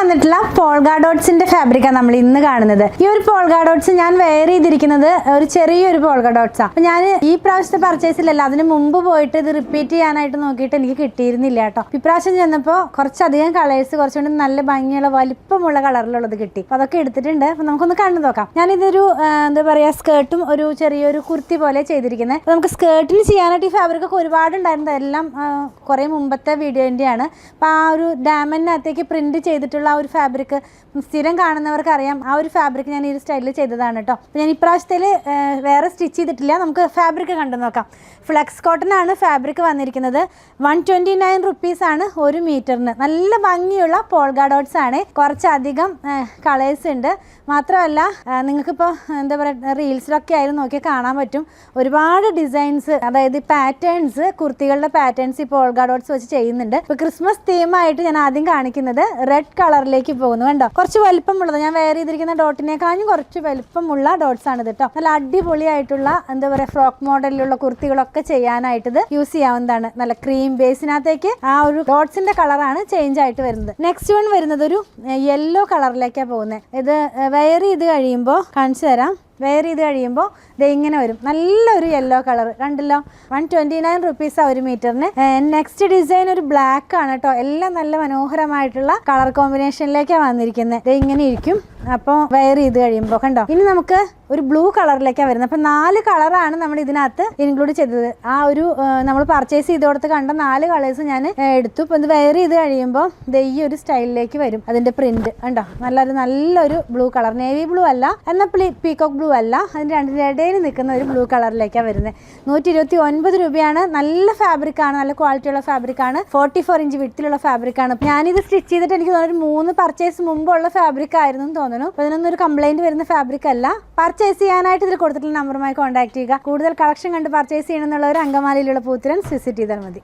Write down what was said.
വന്നിട്ടുള്ള പോൾഗ ഡോട്ട്സിന്റെ ഫാബ്രിക്കാണ് നമ്മൾ ഇന്ന് കാണുന്നത്. ഈ ഒരു പോൾഗ ഡോട്ട്സ് ഞാൻ വെയർ ചെയ്തിരിക്കുന്നത് ഒരു ചെറിയൊരു പോൾഗ ഡോട്ട്സാ. അപ്പൊ ഞാൻ ഈ പ്രാവശ്യത്തെ പർച്ചേസിലല്ല, അതിന് മുമ്പ് പോയിട്ട് ഇത് റിപ്പീറ്റ് ചെയ്യാനായിട്ട് നോക്കിയിട്ട് എനിക്ക് കിട്ടിയിരുന്നില്ല കേട്ടോ. ഇപ്രാവശ്യം ചെന്നപ്പോൾ കുറച്ചധികം കളേഴ്സ്, കുറച്ചുകൂടി നല്ല ഭംഗിയുള്ള വലിപ്പമുള്ള കളറിലുള്ളത് കിട്ടി. അപ്പൊ അതൊക്കെ എടുത്തിട്ടുണ്ട്. അപ്പൊ നമുക്കൊന്ന് കണ്ടു നോക്കാം. ഞാനിതൊരു എന്താ പറയാ, സ്കേർട്ടും ഒരു ചെറിയൊരു കുർത്തി പോലെ ചെയ്തിരിക്കുന്നത്. അപ്പൊ നമുക്ക് സ്കേർട്ടിന് ചെയ്യാനായിട്ട് ഈ ഫാബ്രിക് ഒക്കെ ഒരുപാടുണ്ടായിരുന്നത്, എല്ലാം കുറെ മുമ്പത്തെ വീഡിയോൻ്റെയാണ്. അപ്പൊ ആ ഒരു ഡാമനകത്തേക്ക് പ്രിന്റ് ചെയ്തിട്ടുള്ള ആ ഒരു ഫാബ്രിക് സ്ഥിരം കാണുന്നവർക്ക് അറിയാം. ആ ഒരു ഫാബ്രിക് ഞാൻ ഈ ഒരു സ്റ്റൈലിൽ ചെയ്തതാണ് കേട്ടോ. ഞാൻ ഇപ്രാവശ്യത്തിൽ വേറെ സ്റ്റിച്ച് ചെയ്തിട്ടില്ല. നമുക്ക് ഫാബ്രിക് കണ്ടു നോക്കാം. ഫ്ലെക്സ് കോട്ടൺ ആണ് ഫാബ്രിക് വന്നിരിക്കുന്നത്. 129 റുപ്പീസ് ആണ് ഒരു മീറ്ററിന്. നല്ല ഭംഗിയുള്ള പോൾഗ ഡോട്ട്സ് ആണ്. കുറച്ചധികം കളേഴ്സ് ഉണ്ട്. മാത്രമല്ല നിങ്ങൾക്കിപ്പോൾ എന്താ പറയുക, റീൽസിലൊക്കെ ആയാലും നോക്കിയാൽ കാണാൻ പറ്റും ഒരുപാട് ഡിസൈൻസ്, അതായത് പാറ്റേൺസ്, കുർത്തികളുടെ പാറ്റേൺസ് ഈ പോൾഗ ഡോട്ട്സ് വെച്ച് ചെയ്യുന്നുണ്ട്. ഇപ്പോൾ ക്രിസ്മസ് തീമായിട്ട് ഞാൻ ആദ്യം കാണിക്കുന്നത് റെഡ് കളറിലേക്ക് പോകുന്നു. കണ്ടോ, കുറച്ച് വലിപ്പമുള്ളത്, ഞാൻ വെയർ ചെയ്തിരിക്കുന്ന ഡോട്ടിനേക്കാളും കുറച്ച് വലിപ്പമുള്ള ഡോട്ട്സ് ആണ് ഇത് കേട്ടോ. നല്ല അടിപൊളിയായിട്ടുള്ള എന്താ പറയുക, ഫ്രോക്ക് മോഡലിലുള്ള കുർത്തികളൊക്കെ ചെയ്യാനായിട്ട് ഇത് യൂസ് ചെയ്യാവുന്നതാണ്. നല്ല ക്രീം ബേസിനകത്തേക്ക് ആ ഒരു ഡോട്ട്സിന്റെ കളറാണ് ചേഞ്ച് ആയിട്ട് വരുന്നത്. നെക്സ്റ്റ് വൺ വരുന്നത് ഒരു യെല്ലോ കളറിലേക്കാണ് പോകുന്നത്. ഇത് വെയർ ചെയ്ത് കഴിയുമ്പോൾ കാണിച്ചു തരാം. വെയർ ചെയ്ത് കഴിയുമ്പോൾ ഇത് ഇങ്ങനെ വരും, നല്ലൊരു യെല്ലോ കളർ കണ്ടല്ലോ. 129 റുപ്പീസാണ് ഒരു മീറ്ററിന്. നെക്സ്റ്റ് ഡിസൈൻ ഒരു ബ്ലാക്ക് ആണ് കേട്ടോ. എല്ലാം നല്ല മനോഹരമായിട്ടുള്ള കളർ കോമ്പിനേഷനിലേക്കാണ് വന്നിരിക്കുന്നത്. ഇത് ഇങ്ങനെ ഇരിക്കും അപ്പോൾ വെയർ ചെയ്ത് കഴിയുമ്പോൾ കണ്ടോ. ഇനി നമുക്ക് ഒരു ബ്ലൂ കളറിലേക്കാണ് വരുന്നത്. അപ്പം 4 കളറാണ് നമ്മൾ ഇതിനകത്ത് ഇൻക്ലൂഡ് ചെയ്തത്. ആ ഒരു നമ്മൾ പർച്ചേസ് ചെയ്ത് കൊടുത്ത് കണ്ട 4 കളേഴ്സ് ഞാൻ എടുത്തു. ഇപ്പം ഇത് വെയർ ചെയ്ത് കഴിയുമ്പോൾ ഇത് ഈ ഒരു സ്റ്റൈലിലേക്ക് വരും. അതിന്റെ പ്രിന്റ് കണ്ടോ, നല്ലൊരു ബ്ലൂ കളർ, നേവി ബ്ലൂ അല്ല എന്നാൽ പീകോക്ക് ബ്ലൂ അല്ല, അതിന്റെ രണ്ടിന്റെ ഇടയിൽ നിൽക്കുന്ന ഒരു ബ്ലൂ കളറിലേക്കാണ് വരുന്നത്. 129 രൂപയാണ്. നല്ല ഫാബ്രിക് ആണ്, നല്ല ക്വാളിറ്റിയുള്ള ഫാബ്രിക് ആണ്. 44 ഇഞ്ച് വിഡ്ത്തിലുള്ള ഫാബ്രിക് ആണ്. ഞാനിത് സ്റ്റിച്ച് ചെയ്തിട്ട് എനിക്ക് തോന്നുന്നു 3 പർച്ചേസ് മുമ്പുള്ള ഫാബ്രിക് ആയിരുന്നു തോന്നുന്നു. അപ്പോൾ ഇതിനൊന്നും ഒരു കംപ്ലൈന്റ് വരുന്ന ഫാബ്രിക് അല്ല. പർച്ചേസ് ചെയ്യാനായിട്ട് ഇതിൽ കൊടുത്തിട്ടുള്ള നമ്പറുമായി കോൺടാക്ട് ചെയ്യുക. കൂടുതൽ കളക്ഷൻ കണ്ട് പർച്ചേസ് ചെയ്യണമെന്നുള്ളവർ അങ്കമാലിയിലുള്ള പൂത്തിരൻ വിസിറ്റ് ചെയ്താൽ മതി.